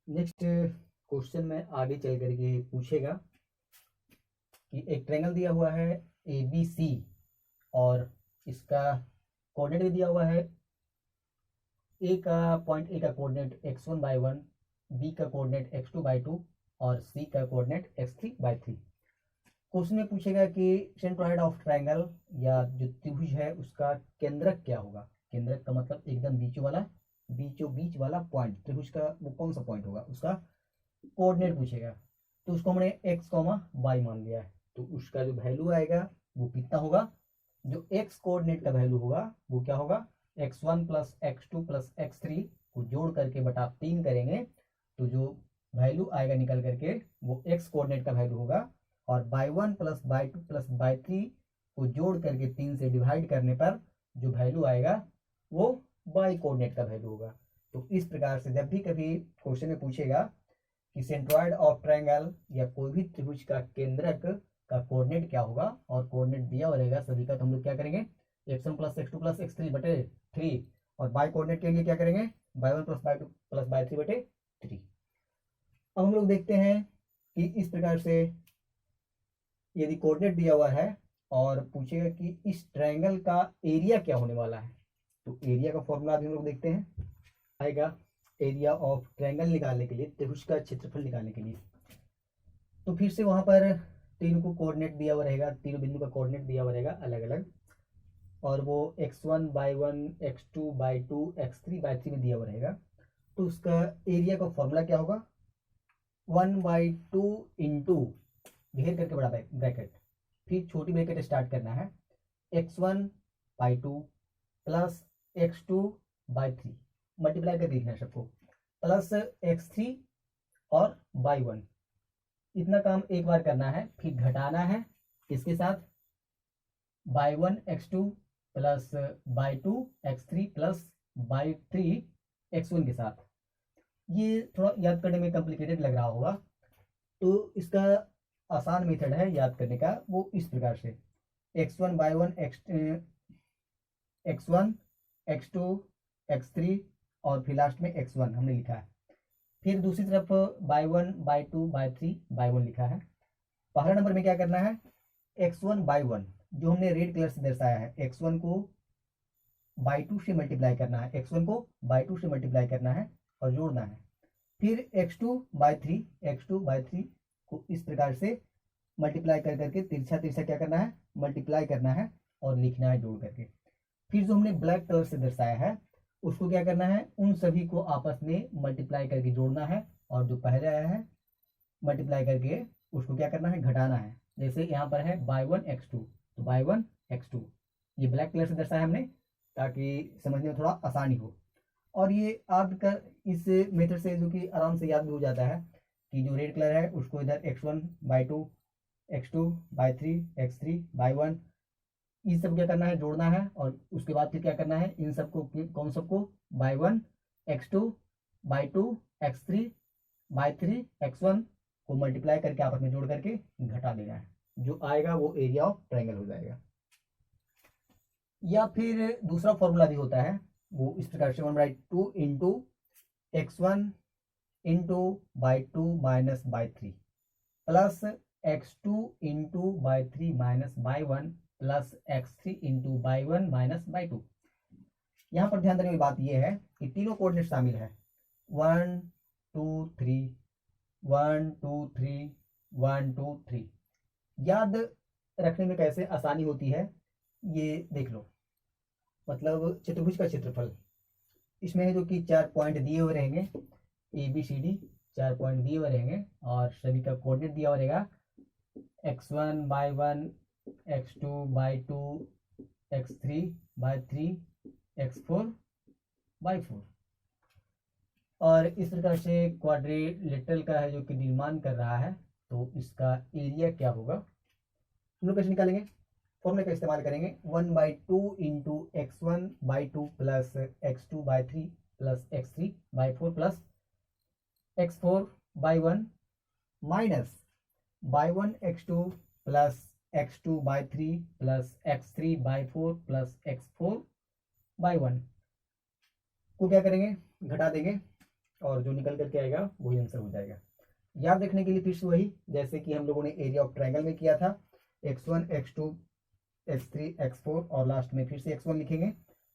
Next question में आगे चल करके पूछेगा कि एक ट्रायंगल दिया हुआ है ABC और इसका कोऑर्डिनेट भी दिया हुआ है। ए का कोऑर्डिनेट x1/1, बी का कोऑर्डिनेट x2/2 और सी का कोऑर्डिनेट x3/3। क्वेश्चन में पूछेगा कि सेंट्रॉइड ऑफ ट्रायंगल या जो त्रिभुज है उसका केंद्रक क्या होगा। केंद्रक का मतलब एकदम बीचों बीच वाला पॉइंट, त्रिभुज का वो कौन सा पॉइंट होगा, उसका कोऑर्डिनेट पूछेगा। तो उसको हमने x, y मान लिया है, तो उसका जो वैल्यू आएगा वो कितना होगा। जो x कोऑर्डिनेट का वैल्यू होगा वो क्या होगा, x1 plus x2 plus x3 को जोड़ करके बटा 3 करेंगे तो जो वैल्यू आएगा निकल करके वो x कोऑर्डिनेट का वैल्यू होगा। और y1 plus y2 plus y3 को जोड़ करके 3 से डिवाइड करने पर जो वैल्यू आएगा वो y कोऑर्डिनेट का वैल्यू होगा। तो इस प्रकार से जब भी कभी क्वेश्चन में पूछेगा कि सेंट्रॉइड ऑफ ट्रायंगल या कोई भी त्रिभुज का केंद्रक का कोऑर्डिनेट क्या होगा और कोऑर्डिनेट दिया हुआ रहेगा सभी का, तो हम लोग क्या करेंगे x1 plus x2 plus x3 बटे 3 और y कोऑर्डिनेट के लिए क्या करेंगे y1 plus y2 plus y3 बटे 3। अब हम लोग देखते हैं कि इस प्रकार से यदि कोऑर्डिनेट दिया हुआ है और पूछेगा कि इस ट्रायंगल का एरिया क्या होने वाला है, तो एरिया का फॉर्मूला भी हम लोग देखते हैं। आएगा एरिया ऑफ ट्रायंगल निकालने के लिए, त्रिभुज का क्षेत्रफल निकालने के लिए, तो फिर से वहां पर तीनों को कोऑर्डिनेट दिया हुआ रहेगा, तीनों बिंदु का कोऑर्डिनेट दिया हुआ रहेगा अलग अलग, और वो x1/1 x2/2 x3/3 में दिया हुआ रहेगा। तो उसका एरिया का फॉर्मूला क्या होगा, 1/2 इंटू घेर करके बड़ा ब्रैकेट, फिर छोटी ब्रैकेट स्टार्ट करना है x1/2 प्लस x2/3 मल्टीप्लाई कर लिखना है सबको, प्लस x3 और y1। इतना काम एक बार करना है, फिर घटाना है इसके साथ y1 x2 plus y2 x3 plus y3 x1 के साथ। ये थोड़ा याद करने में कॉम्प्लिकेटेड लग रहा होगा, तो इसका आसान मेथड है याद करने का, वो इस प्रकार से x1/1 x1 x2 x3 और फिर लास्ट में x1 हमने लिखा है। फिर दूसरी तरफ y1 y2 y3 y1 लिखा है। पहला नंबर में क्या करना है, x1/1 जो हमने रेड कलर से दर्शाया है, x1 को y2 से मल्टीप्लाई करना है, x1 को y2 से मल्टीप्लाई करना है और जोड़ना है। फिर x2/3 को इस प्रकार से मल्टीप्लाई कर करके तिरछा तिरछा क्या करना है, मल्टीप्लाई करना है और लिखना है जोड़ करके। फिर जो हमने ब्लैक कलर से दर्शाया है उसको क्या करना है, उन सभी को आपस में मल्टीप्लाई करके जोड़ना है, और जो पहले आया है मल्टीप्लाई करके उसको क्या करना है, घटाना है। जैसे यहाँ पर है y1 x2, तो y1 x2 ये ब्लैक कलर से दर्शाया हमने ताकि समझने में थोड़ा आसानी हो। और ये आपका इस मेथड से जो कि आराम से याद भी हो जाता है कि जो रेड कलर है उसको इधर x1/2 x2/3 x3/1 ये सब क्या करना है, जोड़ना है, और उसके बाद फिर क्या करना है, इन सबको कौन सबको y1 x2/2 x3/3 x1 को मल्टीप्लाई करके आपस में जोड़ करके घटा देना है, जो आएगा वो एरिया ऑफ ट्रायंगल हो जाएगा। या फिर दूसरा फॉर्मूला भी होता है, वो इस प्रकार से 1/2 into x1 into y2 minus y3 plus x2 into y3 minus y1 plus x3 into y1 minus y2। यहाँ पर ध्यान देने की बात यह है कि तीनों कोऑर्डिनेट शामिल है, 1 2 3 1 2 3 1 2 3। याद रखने में कैसे आसानी होती है ये देख लो। मतलब चतुर्भुज का क्षेत्रफल, इसमें जो कि 4 पॉइंट दिए हुए रहेंगे ABCD, 4 पॉइंट दिए हुए रहेंगे और सभी का कोऑर्डिनेट दिया हुआ रहेगा x1/1 x2/2 x3/3 x4/4। और इस प्रकार से क्वाड्रिलेटरल का है जो कि निर्माण कर रहा है, तो इसका एरिया क्या होगा हम लोग कैसे निकालेंगे, फॉर्मूले का इस्तेमाल करेंगे 1/2 into x1/2 plus x2/3 plus x3/4 plus x4/1 minus y1 x2 plus x2/3 plus x3/4 plus x4/1 को क्या करेंगे, घटा देंगे और जो निकल करके आएगा वही आंसर हो जाएगा। याद रखने के लिए फिर से वही, जैसे कि हम लोगों ने एरिया ऑफ ट्रायंगल में किया था, x1 x2 x3 x4 और लास्ट में फिर से x1 लिखेंगे।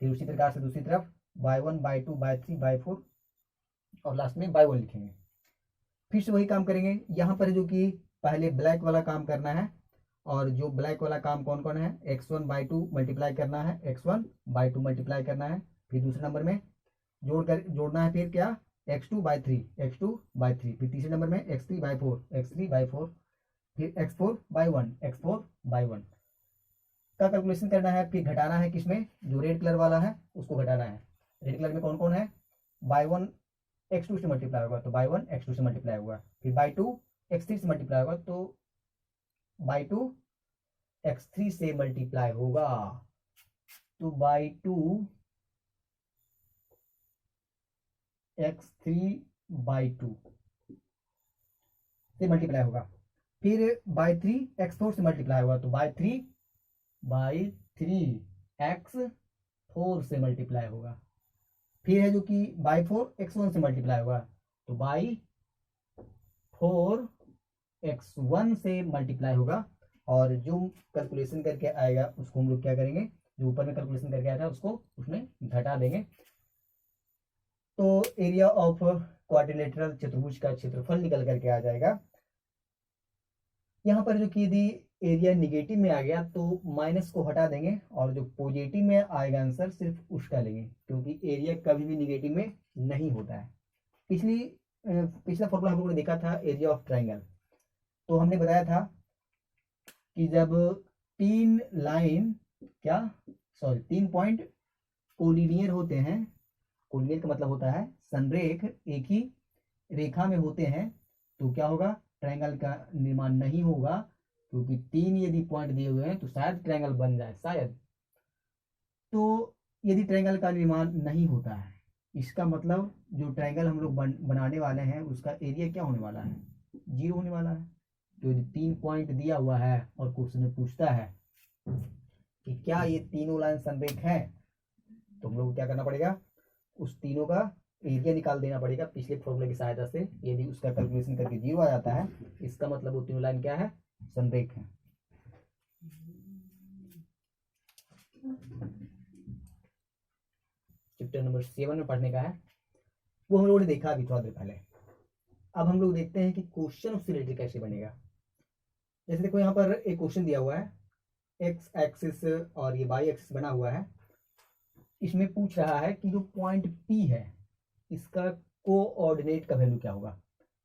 फिर उसी प्रकार से दूसरी तरफ y1 y2 y3 y4 और लास्ट में y1 लिखेंगे। फिर से वही काम करेंगे। यहाँ पर जो कि पहले ब्लैक वाला काम करना है, और जो ब्लैक वाला काम कौन कौन है, x1 by 2 मल्टीप्लाई करना है, x1 by 2 मल्टीप्लाई करना है। फिर दूसरे नंबर में जोड़ना है फिर क्या, x2 by 3 x2 by 3। फिर तीसरे नंबर में x3 by 4 x3 by 4। फिर x4 by 1 x4 by 1 का कैलकुलेशन करना है। फिर घटाना है किसमें, जो रेड कलर वाला है उसको घटाना है। रेड कलर में कौन कौन है, बाई 1 x2 से मल्टीप्लाई होगा तो बाई 1 x2 से मल्टीप्लाई होगा। फिर बाई 2 x3 से मल्टीप्लाई होगा तो बाई 2 x3 से मल्टीप्लाई होगा। तो बाई 2 x3 बाई 2 से मल्टीप्लाई होगा। फिर बाई 3 x4 से मल्टीप्लाई होगा तो बाई 3 x4 से मल्टीप्लाई होगा। फिर है जो कि बाई 4 x1 से मल्टीप्लाई होगा तो बाई 4 x1 से मल्टीप्लाई होगा। और जो कैलकुलेशन करके आएगा उसको हम लोग क्या करेंगे, जो ऊपर में कैलकुलेशन करके आया था उसको उसमें घटा देंगे। तो एरिया ऑफ क्वाड्रिलेटरल चतुर्भुज का क्षेत्रफल निकल करके आ जाएगा। यहाँ पर जो कि यदि एरिया निगेटिव में आ गया तो माइनस को हटा देंगे, और जो पॉजिटिव में आएगा आंसर सिर्फ उसका लेंगे, क्योंकि एरिया कभी भी निगेटिव में नहीं होता है। पिछला फॉर्मूला हम लोगों ने देखा था एरिया ऑफ ट्रायंगल, तो हमने बताया था कि जब तीन पॉइंट कोलिनियर होते हैं, कोलिनियर का मतलब होता है संरेख एक ही रेखा में होते हैं, तो क्या होगा, ट्रायंगल का निर्माण नहीं होगा, क्योंकि तीन यदि पॉइंट दिए हुए हैं तो शायद ट्रायंगल बन जाए, शायद। तो यदि ट्रायंगल का निर्माण नहीं होता है, इसका मतलब जो ट्रायंगल हम लोग बनाने वाले हैं उसका एरिया क्या होने वाला है, 0 होने वाला है। तो यदि 3 पॉइंट दिया हुआ है और क्वेश्चन में पूछता है कि क्या ये तीनों लाइन संरेख है, तो हम लोग क्या करना पड़ेगा, उस तीनों का एरिया निकाल देना पड़ेगा पिछले फॉर्मूले की सहायता से। यदि उसका कैलकुलेशन करके 0 आ जाता है, इसका मतलब वो तीनों लाइन क्या है, संरेख है। चैप्टर नंबर 7 में पढ़ने का है, वो हम लोगों ने देखा अभी थोड़ा देर पहले। अब हम लोग देखते हैं कि क्वेश्चन उससे रिलेटेड कैसे बनेगा। जैसे देखो यहाँ पर एक क्वेश्चन दिया हुआ है, एक्स एक्सिस और ये वाई एक्सिस बना हुआ है। इसमें पूछ रहा है कि जो पॉइंट P है इसका कोऑर्डिनेट का वैल्यू क्या होगा।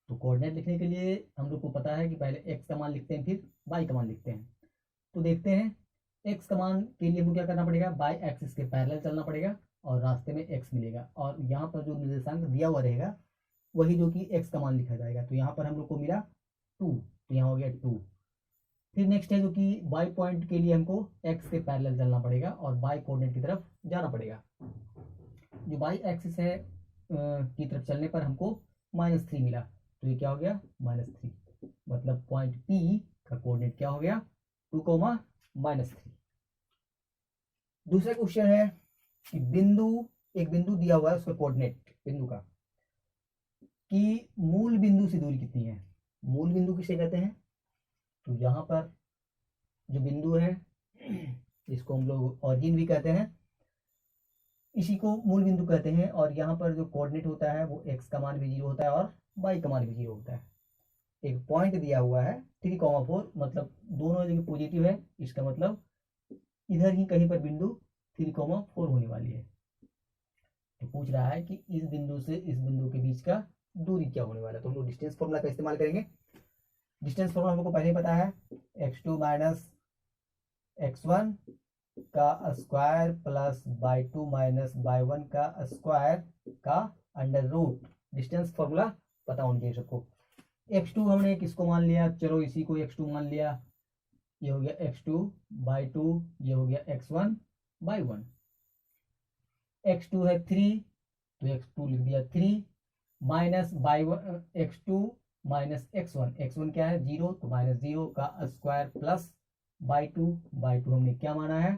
तो कोऑर्डिनेट लिखने के लिए हम लोग को पता है कि पहले x का मान लिखते हैं फिर y का मान लिखते हैं। तो देखते हैं, x का मान के लिए हमको क्या करना पड़ेगा, बाई एक्सिस के पैरेलल चलना पड़ेगा और रास्ते में x मिलेगा, और यहाँ पर जो निर्देशांक दिया हुआ रहेगा वही जो कि x का मान लिखा जाएगा। तो यहाँ पर हम लोग को मिला 2, तो यहाँ हो गया 2। फिर नेक्स्ट है जो कि y पॉइंट के लिए हमको x के पैरेलल चलना पड़ेगा और y कोऑर्डिनेट की तरफ जाना पड़ेगा। जो y एक्सिस है की तरफ चलने पर हमको -3 मिला, तो ये क्या हो गया, -3। मतलब पॉइंट P का कोऑर्डिनेट क्या हो गया, 2, -3। दूसरा क्वेश्चन है कि एक बिंदु दिया हुआ है, उसका कोऑर्डिनेट बिंदु का, कि मूल बिंदु से दूरी कितनी है। मूल बिंदु किसे कहते हैं, तो यहाँ पर जो बिंदु है इसको हम लोग ऑरिजिन भी कहते हैं, इसी को मूल बिंदु कहते हैं। और यहाँ पर जो कोऑर्डिनेट होता है वो x का मान भी 0 होता है और y का मान भी 0 होता है। एक पॉइंट दिया हुआ है 3,4, मतलब दोनों जगह पॉजिटिव है, इसका मतलब इधर ही कहीं पर बिंदु 3,4 होने वाली है। तो पूछ रहा है कि इस बिंदु से इस बिंदु के बीच का दूरी क्या होने वाला है। तो हम लोग डिस्टेंस फॉर्मूला का इस्तेमाल करेंगे। डिस्टेंस फॉर्मूला हमको पहले ही पता है, x2 माइनस x1 का square plus y2 minus y1 का स्क्वायर का अंडर रूट। डिस्टेंस फॉर्मूला पता होना चाहिए सबको। x2 हमने किसको मान लिया, चलो इसी को x2 मान लिया, ये हो गया x2 by 2, ये हो गया x1 by 1। x2 है 3, तो x2 लिख दिया 3 माइनस x2 माइनस x1 क्या है 0, तो -0 का स्क्वायर प्लस by 2 हमने क्या माना है